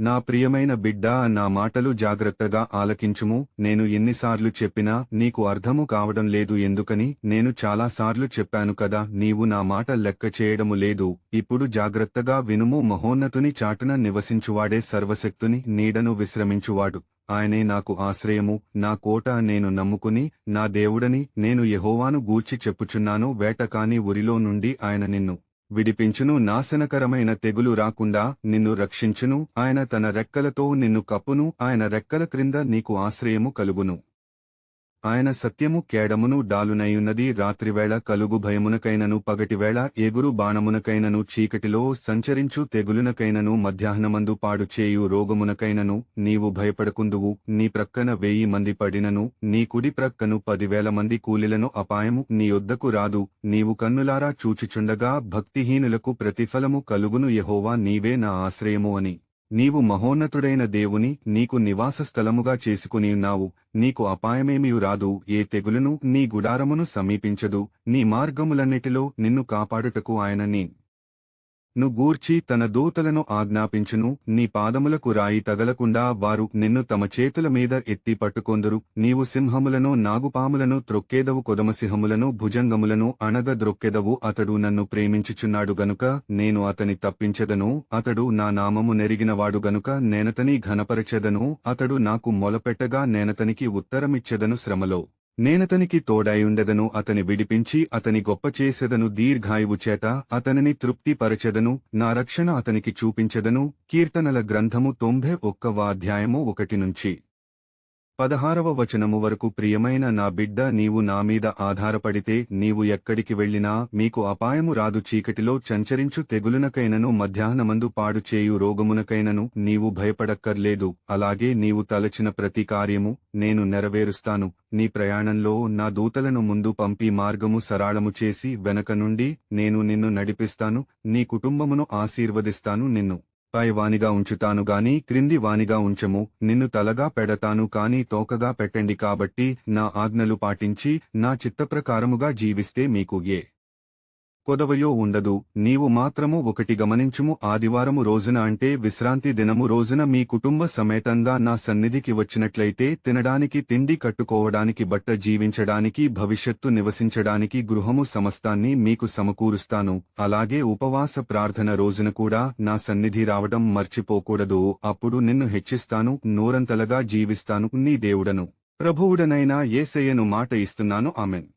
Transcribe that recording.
నా ప్రియమైన బిడ్డా, నా మాటలు జాగ్రత్తగా ఆలకించుము. నేను ఎన్నిసార్లు చెప్పినా నీకు అర్థము కావడం లేదు ఎందుకని నేను చాలాసార్లు చెప్పాను కదా, నీవు నా మాట లెక్క చేయడము లేదు. ఇప్పుడు జాగ్రత్తగా వినుము. మహోన్నతుని చాటున నివసించువాడే సర్వశక్తుని నీడను విశ్రమించువాడు. ఆయనే నాకు ఆశ్రయము, నా కోట, నేను నమ్ముకుని నా దేవుడని నేను యెహోవాను గూర్చి చెప్పుచున్నాను. వేటకాని ఉరిలో నుండి ఆయన నిన్ను విడిపించును, నాశనకరమైన తెగులు రాకుండా నిన్ను రక్షించును. ఆయన తన రెక్కలతో నిన్ను కప్పును, ఆయన రెక్కల క్రింద నీకు ఆశ్రయము కలుగును. ఆయన సత్యము కేడమును డాలునయున్నది. రాత్రివేళ కలుగు భయమునకైనను, పగటివేళ ఎగురు బాణమునకైనను, చీకటిలో సంచరించు తెగులునకైనను, మధ్యాహ్నమందు పాడుచేయు రోగమునకైనను నీవు భయపడకుందువు. నీ ప్రక్కన 1000 మంది పడినను, నీ కుడి ప్రక్కను 10,000 మంది కూలిలను అపాయము నీ యొద్దకు రాదు. నీవు కన్నులారా చూచుచుండగా భక్తిహీనులకు ప్రతిఫలము కలుగును. యెహోవా నీవే నా ఆశ్రయము అని నీవు మహోన్నతుడైన దేవుని నీకు నివాస స్థలముగా చేసుకునియున్నావు. నీకు అపాయమేమియు రాదు, ఏ తెగులును నీ గుడారమును సమీపించదు. నీ మార్గములన్నిటిలో నిన్ను కాపాడుటకు ఆయన ను గూర్చి తన దూతలను ఆజ్ఞాపించును. నీ పాదములకు రాయి తగలకుండా వారు నిన్ను తమ చేతుల మీద ఎత్తి పట్టుకొందురు. నీవు సింహములను, నాగుపాములను త్రొక్కేదవు, కొదమసింహములను, భుజంగములను అణగద్రొక్కెదవు. అతడు నన్ను ప్రేమించుచున్నాడు గనుక నేను అతని తప్పించెదను. అతడు నా నామము నెరిగినవాడు గనుక నేనతని ఘనపరచెదను. అతడు నాకు మొలపెట్టగా నేనతనికి ఉత్తరమిచ్చెదను. శ్రమలో నేనతనికి తోడైయుండెదను. అతని విడిపించి అతని గొప్పచేసెదను. దీర్ఘాయువు చేత అతనిని తృప్తిపరచెదను. నా రక్షణ అతనికి చూపించెదను. కీర్తనల గ్రంథము 91వ అధ్యాయము 1 నుంచి 16వ వచనము వరకు. ప్రియమైన నా బిడ్డ, నీవు నామీద ఆధారపడితే నీవు ఎక్కడికి వెళ్లినా మీకు అపాయము రాదు. చీకటిలో సంచరించు తెగులునకైనను, మధ్యాహ్నమందు పాడు చేయు రోగమునకైనను నీవు భయపడక్కర్లేదు. అలాగే నీవు తలచిన ప్రతి కార్యము నేను నెరవేరుస్తాను. నీ ప్రయాణంలో నా దూతలను ముందు పంపి మార్గము సరళము చేసి వెనక నుండి నేను నిన్ను నడిపిస్తాను. నీ కుటుంబమును ఆశీర్వదిస్తాను. నిన్ను పై వానిగా ఉంచుతాను గాని క్రింది వానిగా ఉంచము. నిన్ను తలగా పెడతాను కాని తోకగా పెట్టండి. కాబట్టి నా ఆజ్ఞలు పాటించి నా చిత్తప్రకారముగా జీవిస్తే మీకు ఏ కొదవయో ఉండదు. నీవు మాత్రము ఒకటి గమనించుము. ఆదివారము రోజున అంటే విశ్రాంతి దినము రోజున మీ కుటుంబ సమేతంగా నా సన్నిధికి వచ్చినట్లయితే తినడానికి తిండి, కట్టుకోవడానికి బట్ట, జీవించడానికి భవిష్యత్తు, నివసించడానికి గృహము సమస్తాన్ని మీకు సమకూరుస్తాను. అలాగే ఉపవాస ప్రార్థన రోజున కూడా నా సన్నిధి రావడం మర్చిపోకూడదు. అప్పుడు నిన్ను హెచ్చిస్తాను, నూరంతలగా జీవిస్తాను. నీ దేవుడను ప్రభువుడనైన యేసయ్యను మాట ఇస్తున్నాను. ఆమెన్.